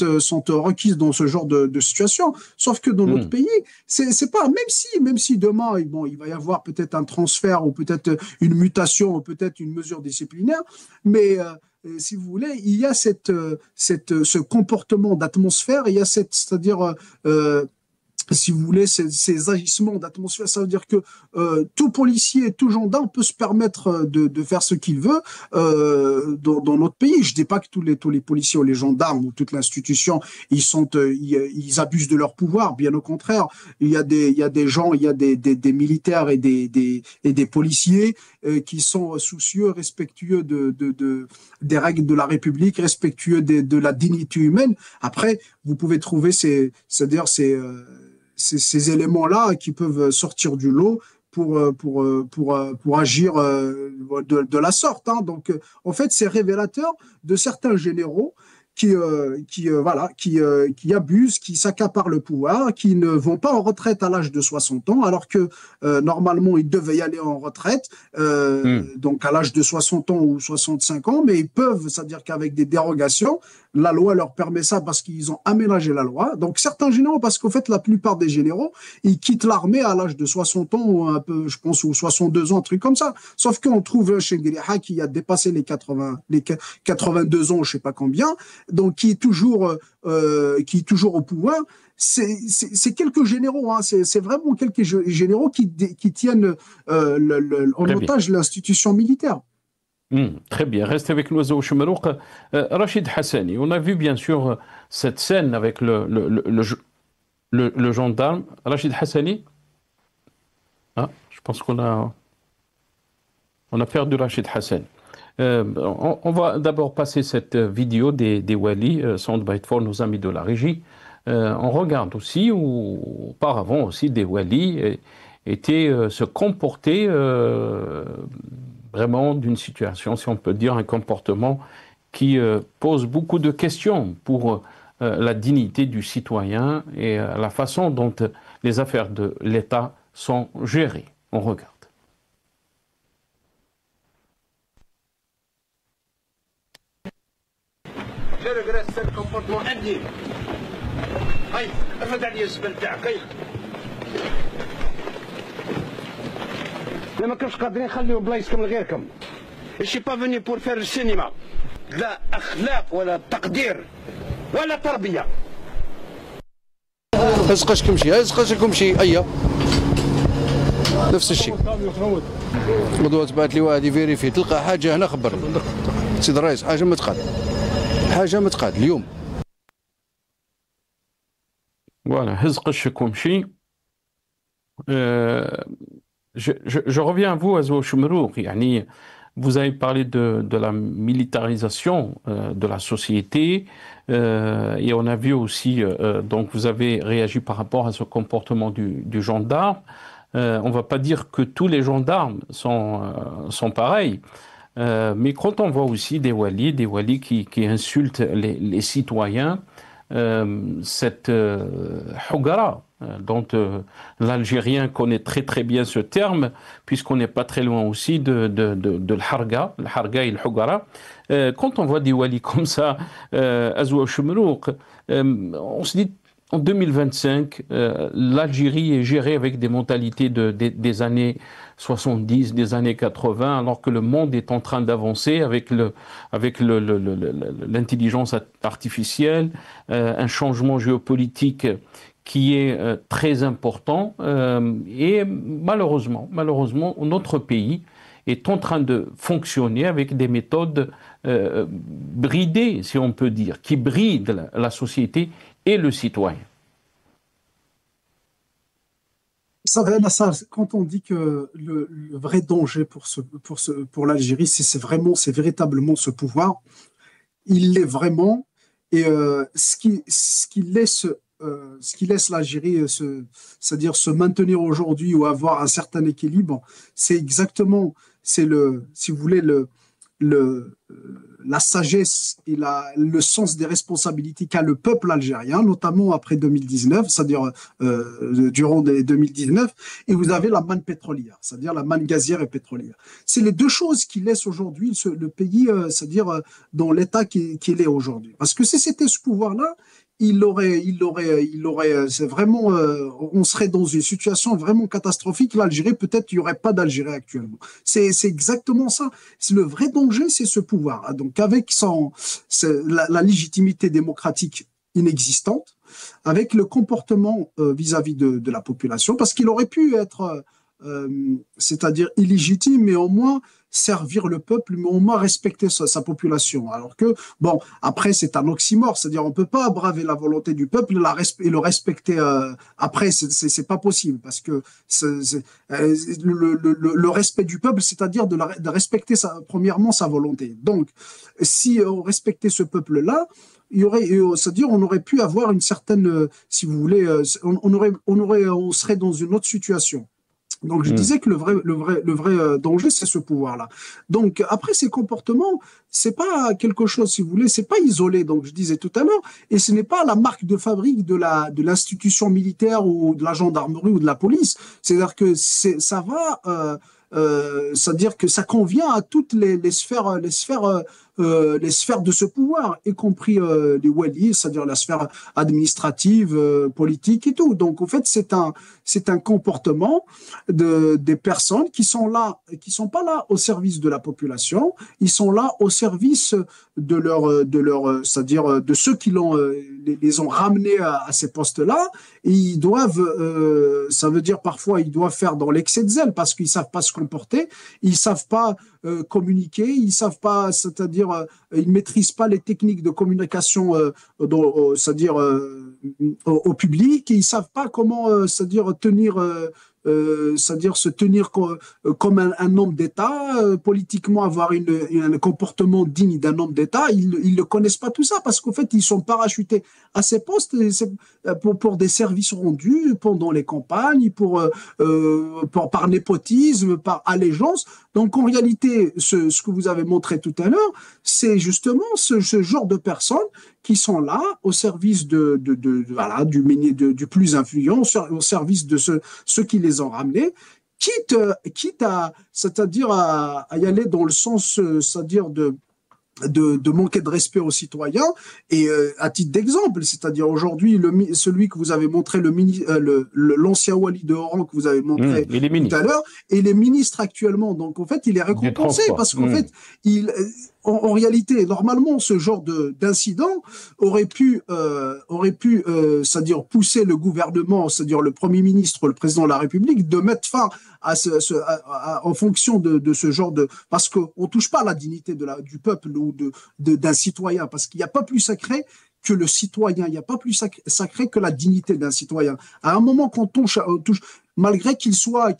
requises dans ce genre de situation. Sauf que dans notre pays, c'est pas, même si demain, bon, il va y avoir peut-être un transfert ou peut-être une mutation ou peut-être une mesure disciplinaire, mais si vous voulez, il y a ce comportement d'atmosphère, il y a c'est-à-dire si vous voulez, ces agissements d'atmosphère, ça veut dire que tout policier, tout gendarme peut se permettre de faire ce qu'il veut dans notre pays. Je dis pas que tous les policiers ou les gendarmes ou toute l'institution, ils abusent de leur pouvoir. Bien au contraire, il y a des gens, il y a des militaires et des policiers qui sont soucieux, respectueux des règles de la République, respectueux de la dignité humaine. Après, vous pouvez trouver ces éléments-là qui peuvent sortir du lot pour agir de la sorte. Hein. Donc, en fait, c'est révélateur de certains généraux qui abusent, qui s'accaparent le pouvoir, qui ne vont pas en retraite à l'âge de 60 ans, alors que normalement, ils devaient y aller en retraite, donc à l'âge de 60 ans ou 65 ans, mais ils peuvent, c'est-à-dire qu'avec des dérogations, la loi leur permet ça parce qu'ils ont aménagé la loi. Donc certains généraux, parce qu'en fait, la plupart des généraux, ils quittent l'armée à l'âge de 60 ans, ou un peu, je pense, ou 62 ans, un truc comme ça. Sauf qu'on trouve un Chengueliha qui a dépassé les 82 ans, je sais pas combien, donc qui est toujours au pouvoir. C'est quelques généraux, hein, c'est vraiment quelques généraux qui tiennent en otage l'institution militaire. Très bien, restez avec nous, Azou Choumerouk. Rachid Hassani, on a vu bien sûr cette scène avec le gendarme. Rachid Hassani, je pense qu'on a perdu Rachid Hassani. On va d'abord passer cette vidéo des Wali, soundbite for nos amis de la régie. On regarde aussi, auparavant aussi, des Wali se comportaient vraiment d'une situation, si on peut dire, un comportement qui pose beaucoup de questions pour la dignité du citoyen et la façon dont les affaires de l'État sont gérées. On regarde. Je regrette ce comportement indigne. Aïe, ما كنتش قادرين نخليو بلايصكم لغيركم. Je suis pas venu pour faire le cinéma. لا أخلاق ولا تقدير ولا تربية. ازقشكم شي أيا نفس الشيء. غدوة تبعت لي واحد يفيريفي تلقى حاجة هنا خبرني. سيد الرئيس حاجة ما تقعد اليوم. Voilà, هزقشكم شي. Je reviens à vous, Azou Choumerouk. Vous avez parlé de la militarisation de la société et on a vu aussi, donc vous avez réagi par rapport à ce comportement du gendarme. On ne va pas dire que tous les gendarmes sont pareils, mais quand on voit aussi des walis qui insultent les citoyens, cette hogara dont l'Algérien connaît très très bien ce terme, puisqu'on n'est pas très loin aussi de l'harga et le hogara. Quand on voit des walis comme ça, Azou Choumerouk, on se dit en 2025, l'Algérie est gérée avec des mentalités des années 70, des années 80, alors que le monde est en train d'avancer avec l'intelligence artificielle, un changement géopolitique qui est très important. Et malheureusement, notre pays est en train de fonctionner avec des méthodes bridées, si on peut dire, qui brident la société et le citoyen. Quand on dit que le vrai danger pour l'Algérie, c'est véritablement ce pouvoir, il l'est vraiment, et ce qui laisse ce qui laisse l'Algérie c'est-à-dire se maintenir aujourd'hui ou avoir un certain équilibre, c'est exactement, si vous voulez, la sagesse et le sens des responsabilités qu'a le peuple algérien, notamment après 2019, c'est-à-dire durant 2019, et vous avez la manne pétrolière, c'est-à-dire la manne gazière et pétrolière. C'est les deux choses qui laissent aujourd'hui le pays, c'est-à-dire dans l'état qu'il est aujourd'hui. Parce que si c'était ce pouvoir-là, c'est vraiment, on serait dans une situation vraiment catastrophique. L'Algérie, peut-être, il n'y aurait pas d'Algérie actuellement. C'est exactement ça. Le vrai danger, c'est ce pouvoir. Donc, avec la légitimité démocratique inexistante, avec le comportement vis-à-vis de la population, parce qu'il aurait pu être, c'est-à-dire illégitime, mais au moins servir le peuple, mais au moins respecter sa population. Alors que, bon, après, c'est un oxymore, c'est-à-dire on ne peut pas braver la volonté du peuple et le respecter après, c'est pas possible, parce que le respect du peuple, c'est-à-dire de respecter premièrement sa volonté. Donc, si on respectait ce peuple-là, c'est-à-dire on aurait pu avoir une certaine, si vous voulez, on serait dans une autre situation. Donc, je disais que le vrai danger, c'est ce pouvoir-là. Donc, après, ces comportements, c'est pas quelque chose, si vous voulez, c'est pas isolé. Donc, je disais tout à l'heure, et ce n'est pas la marque de fabrique de l'institution militaire ou de la gendarmerie ou de la police. C'est-à-dire que ça va, c'est-à-dire que ça convient à toutes les sphères de ce pouvoir, y compris les walis, c'est-à-dire la sphère administrative, politique et tout. Donc, en fait, c'est un comportement des personnes qui sont pas là au service de la population, ils sont là au service de leur, c'est-à-dire de ceux qui les ont ramenés à ces postes-là. Et ils doivent, ça veut dire parfois, ils doivent faire dans l'excès de zèle parce qu'ils savent pas se comporter, ils savent pas communiquer, ils savent pas, c'est-à-dire ils maîtrisent pas les techniques de communication, c'est-à-dire au public, et ils savent pas comment, c'est-à-dire c'est-à-dire se tenir comme un homme d'État, politiquement avoir un comportement digne d'un homme d'État. Ils ne connaissent pas tout ça parce qu'en fait, ils sont parachutés à ces postes pour des services rendus pendant les campagnes, par népotisme, par allégeance. Donc, en réalité, ce que vous avez montré tout à l'heure, c'est justement ce genre de personnes qui sont là au service du plus influent, au service de ceux qui les ont ramenés, quitte à, c'est-à-dire à y aller dans le sens, c'est-à-dire de manquer de respect aux citoyens. Et à titre d'exemple, c'est-à-dire aujourd'hui, celui que vous avez montré, l'ancien wali de Oran que vous avez montré tout à l'heure, et les ministres actuellement. Donc, en fait, il est récompensé parce qu'en fait, en réalité, normalement, ce genre d'incident aurait pu, c'est-à-dire pousser le gouvernement, c'est-à-dire le Premier ministre, le président de la République, de mettre fin en fonction de ce genre parce qu'on touche pas à la dignité du peuple ou d'un citoyen, parce qu'il n'y a pas plus sacré que le citoyen, il n'y a pas plus sacré que la dignité d'un citoyen. À un moment qu'on touche, malgré qu'il soit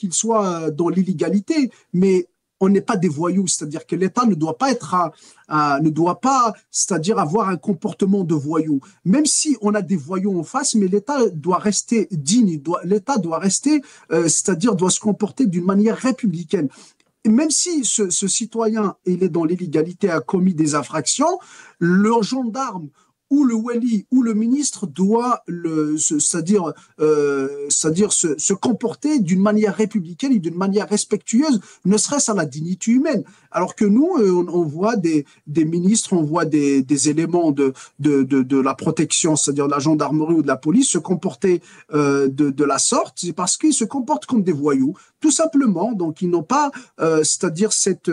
dans l'illégalité, mais on n'est pas des voyous, c'est-à-dire que l'État ne doit pas, c'est-à-dire avoir un comportement de voyou. Même si on a des voyous en face, mais l'État doit rester digne, l'État doit rester, c'est-à-dire doit se comporter d'une manière républicaine. Et même si ce citoyen, il est dans l'illégalité, a commis des infractions, le gendarme ou le wali ou le ministre doit c'est-à-dire se comporter d'une manière républicaine et d'une manière respectueuse, ne serait-ce à la dignité humaine. Alors que nous, on voit des ministres, on voit des éléments de la protection, c'est-à-dire de la gendarmerie ou de la police, se comporter de la sorte, c'est parce qu'ils se comportent comme des voyous, tout simplement. Donc ils n'ont pas, c'est-à-dire cette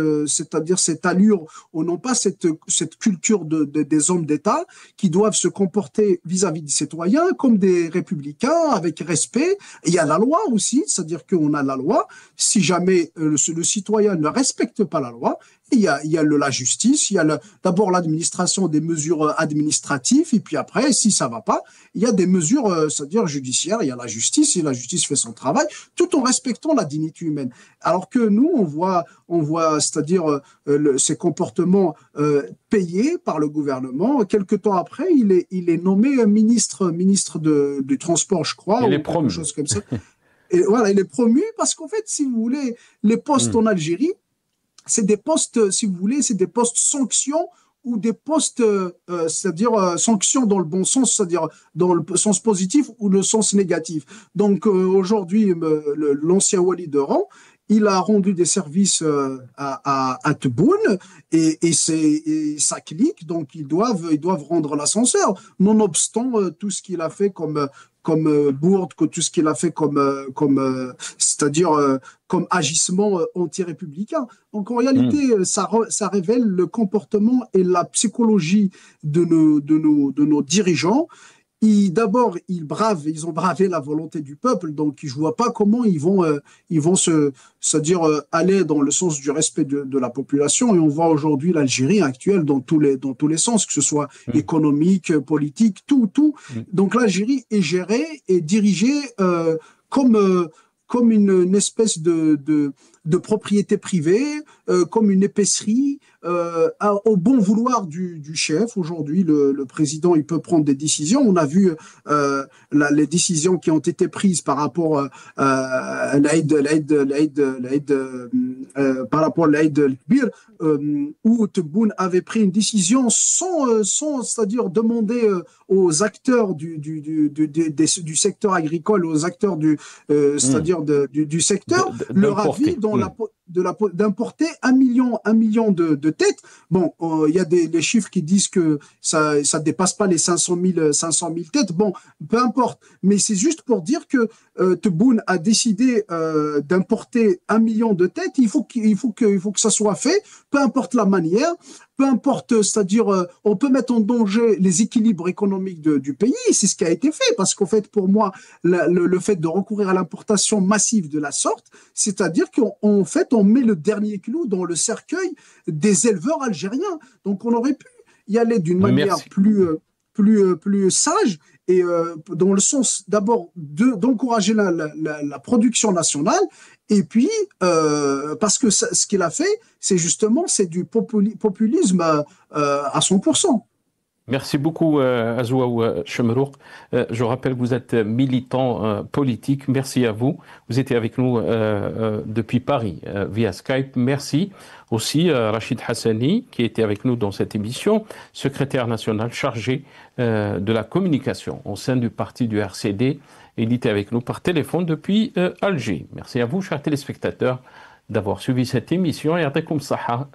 allure, ou n'ont pas cette culture des hommes d'État qui doivent se comporter vis-à-vis des citoyens comme des républicains, avec respect. Et il y a la loi aussi, c'est-à-dire qu'on a la loi. Si jamais le citoyen ne respecte pas la loi, Il y a la justice, il y a d'abord l'administration des mesures administratives, et puis après, si ça va pas, il y a des mesures, c'est-à-dire judiciaires, il y a la justice, et la justice fait son travail, tout en respectant la dignité humaine. Alors que nous, on voit c'est-à-dire ces comportements payés par le gouvernement. Quelque temps après, il est nommé ministre du transport, je crois, il ou quelque chose comme ça. Et voilà, il est promu parce qu'en fait, si vous voulez, les postes en Algérie, c'est des postes, si vous voulez, c'est des postes sanctions ou des postes, c'est-à-dire sanctions dans le bon sens, c'est-à-dire dans le sens positif ou le sens négatif. Donc aujourd'hui, l'ancien Wali de Oran, il a rendu des services à Tebboune et ça clique, donc ils doivent rendre l'ascenseur, nonobstant tout ce qu'il a fait comme bourde, tout ce qu'il a fait c'est-à-dire comme agissement anti-républicain. Donc en réalité, ça révèle le comportement et la psychologie de nos dirigeants. D'abord, ils ont bravé la volonté du peuple, donc je vois pas comment ils vont c'est-à-dire aller dans le sens du respect de la population. Et on voit aujourd'hui l'Algérie actuelle dans tous les sens, que ce soit économique, politique, tout. Donc l'Algérie est gérée et dirigée comme une espèce de propriété privée, comme une épicerie, au bon vouloir du chef. Aujourd'hui, le président, il peut prendre des décisions. On a vu les décisions qui ont été prises par rapport à par rapport à l'Aïd al-Kbir, où Tebboune avait pris une décision sans c'est-à-dire demander aux acteurs du secteur agricole, aux acteurs c'est-à-dire du secteur, leur avis d'importer 1 million de têtes. Bon, il y a les chiffres qui disent que ça dépasse pas les 500 000 têtes. Bon, peu importe. Mais c'est juste pour dire que Tebboune a décidé d'importer 1 million de têtes. Il faut que ça soit fait, peu importe la manière. Peu importe, c'est-à-dire, on peut mettre en danger les équilibres économiques du pays, c'est ce qui a été fait, parce qu'en fait, pour moi, le fait de recourir à l'importation massive de la sorte, c'est-à-dire qu'en fait, on met le dernier clou dans le cercueil des éleveurs algériens. Donc, on aurait pu y aller d'une manière plus sage, et dans le sens d'abord d'encourager la production nationale, et puis parce que ce qu'il a fait, c'est du populisme à 100%. Merci beaucoup, Azoua Chemrouk. Je rappelle que vous êtes militant politique. Merci à vous. Vous étiez avec nous depuis Paris via Skype. Merci aussi à Rachid Hassani, qui était avec nous dans cette émission, secrétaire national chargé de la communication au sein du parti du RCD. Il était avec nous par téléphone depuis Alger. Merci à vous, chers téléspectateurs, d'avoir suivi cette émission. Et à saha,